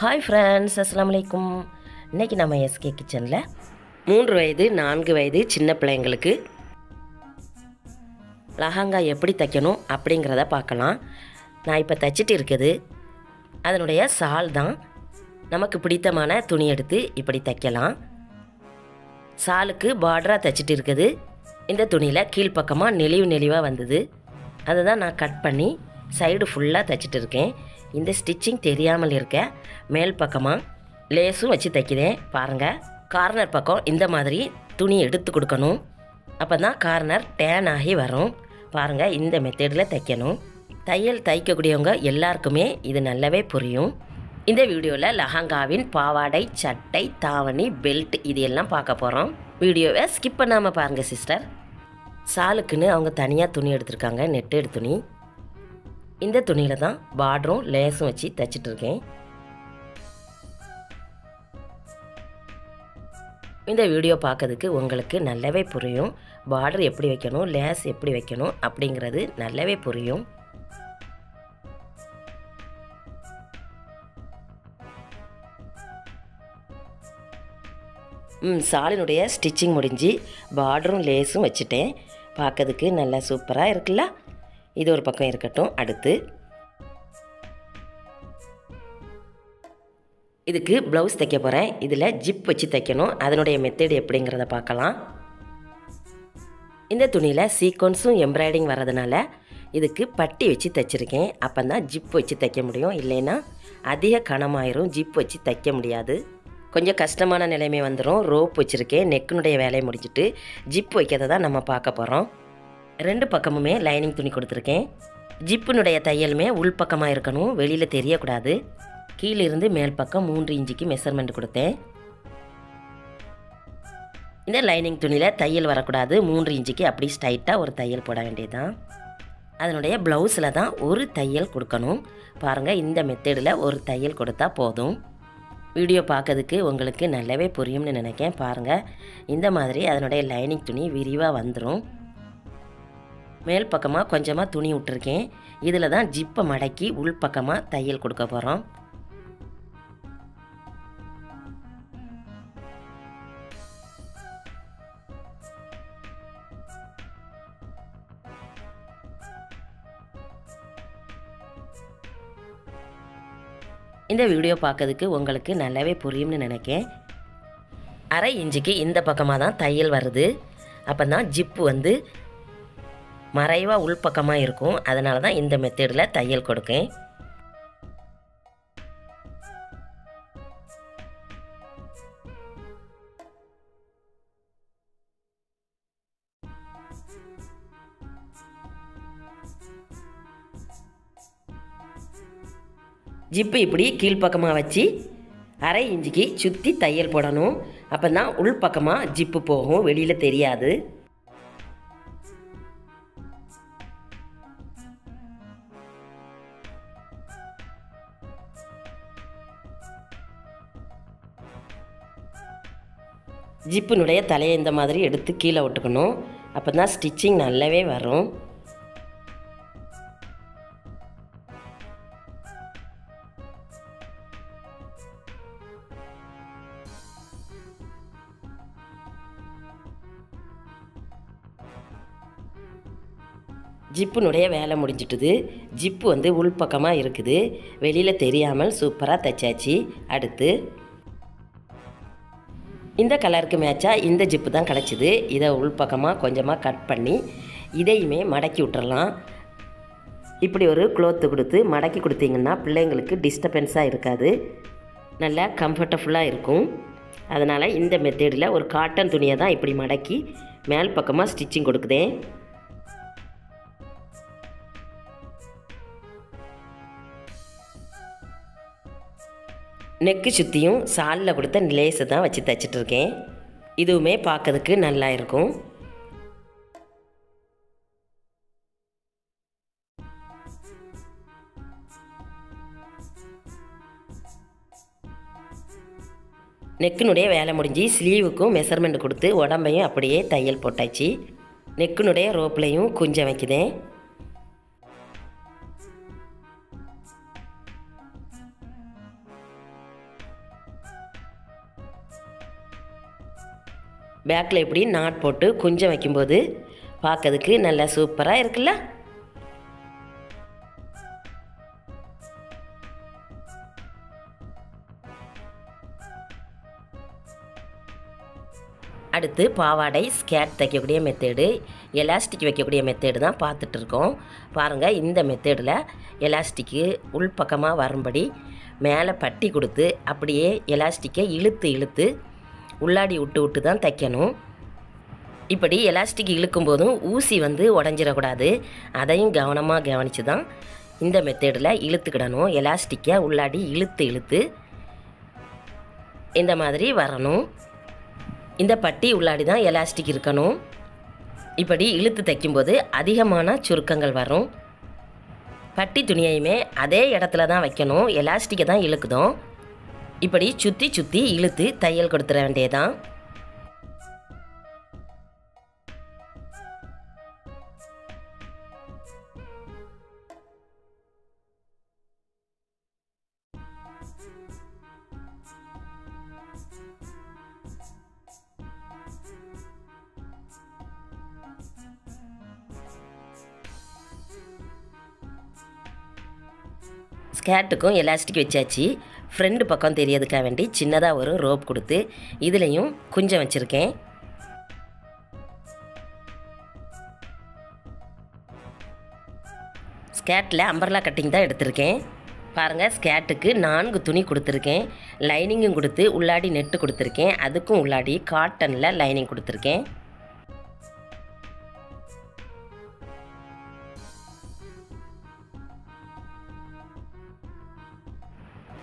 Hi friends, அஸ்ஸலாமு அலைக்கும். இன்றைக்கி நம்ம எஸ்கே கிச்சனில் 3 வயது 4 வயது சின்ன பிள்ளைங்களுக்கு லஹங்கா எப்படி தைக்கணும் அப்படிங்கிறத பார்க்கலாம். நான் இப்போ தைச்சிட்டு இருக்குது அதனுடைய சால் தான். நமக்கு பிடித்தமான துணி எடுத்து இப்படி தைக்கலாம். சாலுக்கு பார்டராக தைச்சிட்டு இருக்குது. இந்த துணியில் கீழ்ப்பக்கமாக நெளிவாக வந்தது. அதை தான் நான் கட் பண்ணி சைடு ஃபுல்லாக தைச்சிட்டு இருக்கேன். இந்த ஸ்டிச்சிங் தெரியாமல் இருக்க மேல் பக்கமாக லேஸும் வச்சு தைக்கிறேன். பாருங்கள், கார்னர் பக்கம் இந்த மாதிரி துணி எடுத்து கொடுக்கணும். அப்போ தான் கார்னர் டேன் ஆகி வரும். பாருங்கள், இந்த மெத்தடில் தைக்கணும். தையல் தைக்கக்கூடியவங்க எல்லாருக்குமே இது நல்லாவே புரியும். இந்த வீடியோவில் லஹங்காவின் பாவாடை, சட்டை, தாவணி, பெல்ட் இது எல்லாம் பார்க்க போகிறோம். வீடியோவை ஸ்கிப் பண்ணாமல் பாருங்கள் சிஸ்டர். சாலுக்குன்னு அவங்க தனியாக துணி எடுத்திருக்காங்க, நெட்டட் துணி. இந்த துணியில் தான் பார்டரும் லேஸும் வச்சு தைச்சிட்ருக்கேன். இந்த வீடியோ பார்க்கறதுக்கு உங்களுக்கு நல்லாவே புரியும். பார்டர் எப்படி வைக்கணும், லேஸ் எப்படி வைக்கணும் அப்படிங்கிறது நல்லாவே புரியும். சாலினுடைய ஸ்டிச்சிங் முடிஞ்சு பார்டரும் லேஸும் வச்சுட்டேன். பார்க்கறதுக்கு நல்லா சூப்பராக இருக்குல்ல. இது ஒரு பக்கம் இருக்கட்டும். அடுத்து இதுக்கு ப்ளவுஸ் தைக்க போகிறேன். இதில் ஜிப் வச்சு தைக்கணும். அதனுடைய மெத்தட் எப்படிங்கிறத பார்க்கலாம். இந்த துணியில் சீக்வன்ஸும் எம்ப்ராய்டிங் வர்றதுனால இதுக்கு பட்டி வச்சு தைச்சிருக்கேன். அப்போ தான் ஜிப் வச்சு தைக்க முடியும். இல்லைன்னா அதிக கனமாயிரும், ஜிப் வச்சு தைக்க முடியாது. கொஞ்சம் கஷ்டமான நிலைமை வந்துடும். ரோப் வச்சுருக்கேன். நெக்கினுடைய வேலையை முடிஞ்சிட்டு ஜிப் வைக்கிறத தான் நம்ம பார்க்க போகிறோம். 2 பக்கமுமே லைனிங் துணி கொடுத்துருக்கேன். ஜிப்பினுடைய தையலுமே உள்பக்கமாக இருக்கணும், வெளியில் தெரியக்கூடாது. கீழிருந்து மேல் பக்கம் 3 இன்ச்சுக்கு மெஷர்மெண்ட் கொடுத்தேன். இந்த லைனிங் துணியில் தையல் வரக்கூடாது. 3 இன்ச்சுக்கு அப்படி ஸ்ட்ரைட்டாக ஒரு தையல் போட வேண்டியதுதான். அதனுடைய ப்ளவுஸில் தான் ஒரு தையல் கொடுக்கணும். பாருங்கள், இந்த மெத்தடில் ஒரு தையல் கொடுத்தா போதும். வீடியோ பார்க்கறதுக்கு உங்களுக்கு நல்லாவே புரியும்னு நினைக்கிறேன். பாருங்கள், இந்த மாதிரி அதனுடைய லைனிங் துணி விரிவாக வந்துடும். மேல் பக்கமாக கொஞ்சமாக துணி விட்டுருக்கேன். இதில் தான் ஜிப்பை மடக்கி உள்பக்கமாக தையல் கொடுக்க போகிறோம். இந்த வீடியோ பார்க்கறதுக்கு உங்களுக்கு நல்லாவே புரியும்னு நினைக்கிறேன். 1/2 இன்ச்சுக்கு இந்த பக்கமாக தான் தையல் வருது. அப்போ தான் ஜிப்பு வந்து மறைவாக உள்பக்கமாக இருக்கும். அதனால தான் இந்த மெத்தடில் தையல் கொடுக்கேன். ஜிப்பு இப்படி கீழ்ப்பக்கமாக வச்சு 1/2 இன்ச்சுக்கு சுற்றி தையல் போடணும். அப்போ தான் உள்பக்கமாக ஜிப்பு போகும், வெளியில் தெரியாது. ஜிப்பினுடைய தலையை இந்த மாதிரி எடுத்து கீழே விட்டுக்கணும். அப்போ தான் ஸ்டிச்சிங் நல்லாவே வரும். ஜிப்புனுடைய வேலை முடிஞ்சிட்டுது. ஜிப்பு வந்து உள்பக்கமாக இருக்குது, வெளியில் தெரியாமல் சூப்பராக தைச்சாச்சு. அடுத்து இந்த கலருக்கு மேட்சாக இந்த ஜிப்பு தான் கிடச்சிது. இதை உள்பக்கமாக கொஞ்சமாக கட் பண்ணி இதையுமே மடக்கி விட்டுறலாம். இப்படி ஒரு க்ளோத்து கொடுத்து மடக்கி கொடுத்தீங்கன்னா பிள்ளைங்களுக்கு டிஸ்டர்பன்ஸாக இருக்காது, நல்லா கம்ஃபர்டபுளாக இருக்கும். அதனால் இந்த மெத்தடில் ஒரு காட்டன் துணியை தான் இப்படி மடக்கி மேல் பக்கமாக ஸ்டிச்சிங் கொடுக்குதேன். நெக்கு சுற்றியும் சாலில் கொடுத்த லேஸை தான் வச்சு தைச்சிட்ருக்கேன். இதுவுமே பார்க்கறதுக்கு நல்லா இருக்கும். நெக்கினுடைய வேலை முடிஞ்சு ஸ்லீவுக்கும் மெஷர்மெண்ட் கொடுத்து உடம்பையும் அப்படியே தையல் போட்டாச்சு. நெக்கினுடைய ரோப்லையும் குஞ்சம் வைக்குதேன். பேக்கில் இப்படி நாட் போட்டு குஞ்சம் வைக்கும்போது பார்க்கறதுக்கு நல்லா சூப்பராக இருக்குல்ல. அடுத்து பாவாடை ஸ்கேர்ட் தைக்கக்கூடிய மெத்தேடு, எலாஸ்டிக் வைக்கக்கூடிய மெத்தேடு தான் பார்த்துட்ருக்கோம். பாருங்கள், இந்த மெத்தேடில் எலாஸ்டிக்கு உள்பக்கமாக வரும்படி மேலே பட்டி கொடுத்து அப்படியே எலாஸ்டிக்கை இழுத்து உள்ளாடி விட்டு தான் தைக்கணும். இப்படி எலாஸ்டிக் இழுக்கும்போதும் ஊசி உடஞ்சிடக்கூடாது. அதையும் கவனமாக கவனித்து தான் இந்த மெத்தேடில் இழுத்துக்கிடணும். எலாஸ்டிக்கை உள்ளாடி இழுத்து இந்த மாதிரி வரணும். இந்த பட்டி உள்ளாடி தான் எலாஸ்டிக் இருக்கணும். இப்படி இழுத்து தைக்கும்போது அதிகமான சுருக்கங்கள் வரும். பட்டி துணியையுமே அதே இடத்துல தான் வைக்கணும். எலாஸ்டிக்கை தான் இழுக்குதோம். இப்படி சுற்றி இழுத்து தையல் கொடுத்துட வேண்டியதான். ஸ்கேர்ட்டுக்கும் எலாஸ்டிக் வச்சாச்சு. ஃப்ரெண்டு பக்கம் தெரியறதுக்காக வேண்டி சின்னதாக ஒரு ரோப் கொடுத்து இதுலேயும் குஞ்சம் வச்சுருக்கேன். ஸ்கேர்ட்டில் அம்பர்லா கட்டிங் தான் எடுத்திருக்கேன். பாருங்கள், ஸ்கேர்ட்டுக்கு 4 துணி கொடுத்துருக்கேன். லைனிங்கும் கொடுத்து உள்ளாடி நெட்டு கொடுத்துருக்கேன். அதுக்கும் உள்ளாடி காட்டனில் லைனிங் கொடுத்துருக்கேன்.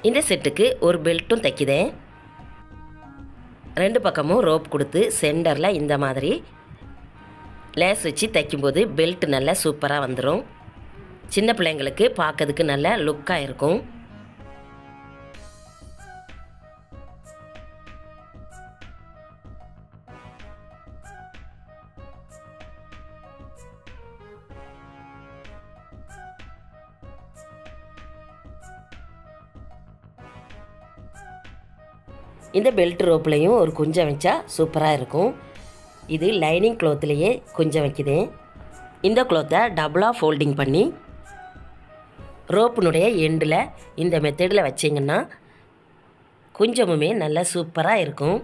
இந்த செட்டுக்கு ஒரு பெல்ட்டும் தைக்குதேன். 2 பக்கமும் ரோப் கொடுத்து சென்டரில் இந்த மாதிரி லேஸ் வச்சு தைக்கும்போது பெல்ட் நல்லா சூப்பராக வந்துடும். சின்ன பிள்ளைங்களுக்கு பார்க்கறதுக்கு நல்ல லுக்காக இருக்கும். இந்த பெல்ட் ரோப்லேயும் ஒரு குஞ்சம் வச்சா சூப்பராக இருக்கும். இது லைனிங் க்ளோத்துலேயே குஞ்சம் வைக்குதேன். இந்த க்ளோத்தை டபுளாக ஃபோல்டிங் பண்ணி ரோப்பினுடைய எண்டில் இந்த மெத்தடில் வச்சிங்கன்னா குஞ்சமுமே நல்லா சூப்பராக இருக்கும்.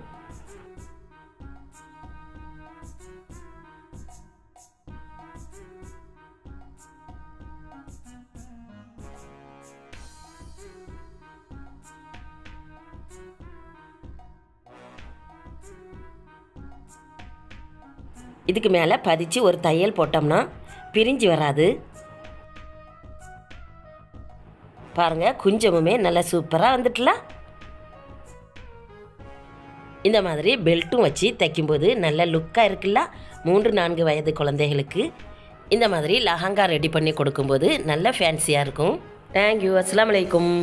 இதுக்கு மேலே பதிச்சு ஒரு தையல் போட்டோம்னா பிரிஞ்சு வராது. பாருங்கள், குஞ்சமுமே நல்லா சூப்பராக வந்துட்டுல. இந்த மாதிரி பெல்ட்டும் வச்சு தைக்கும்போது நல்ல லுக்காக இருக்குல்ல. 3-4 வயது குழந்தைகளுக்கு இந்த மாதிரி லஹங்கா ரெடி பண்ணி கொடுக்கும்போது நல்ல ஃபேன்சியாக இருக்கும். தேங்க்யூ. அஸ்ஸலாமு அலைக்கும்.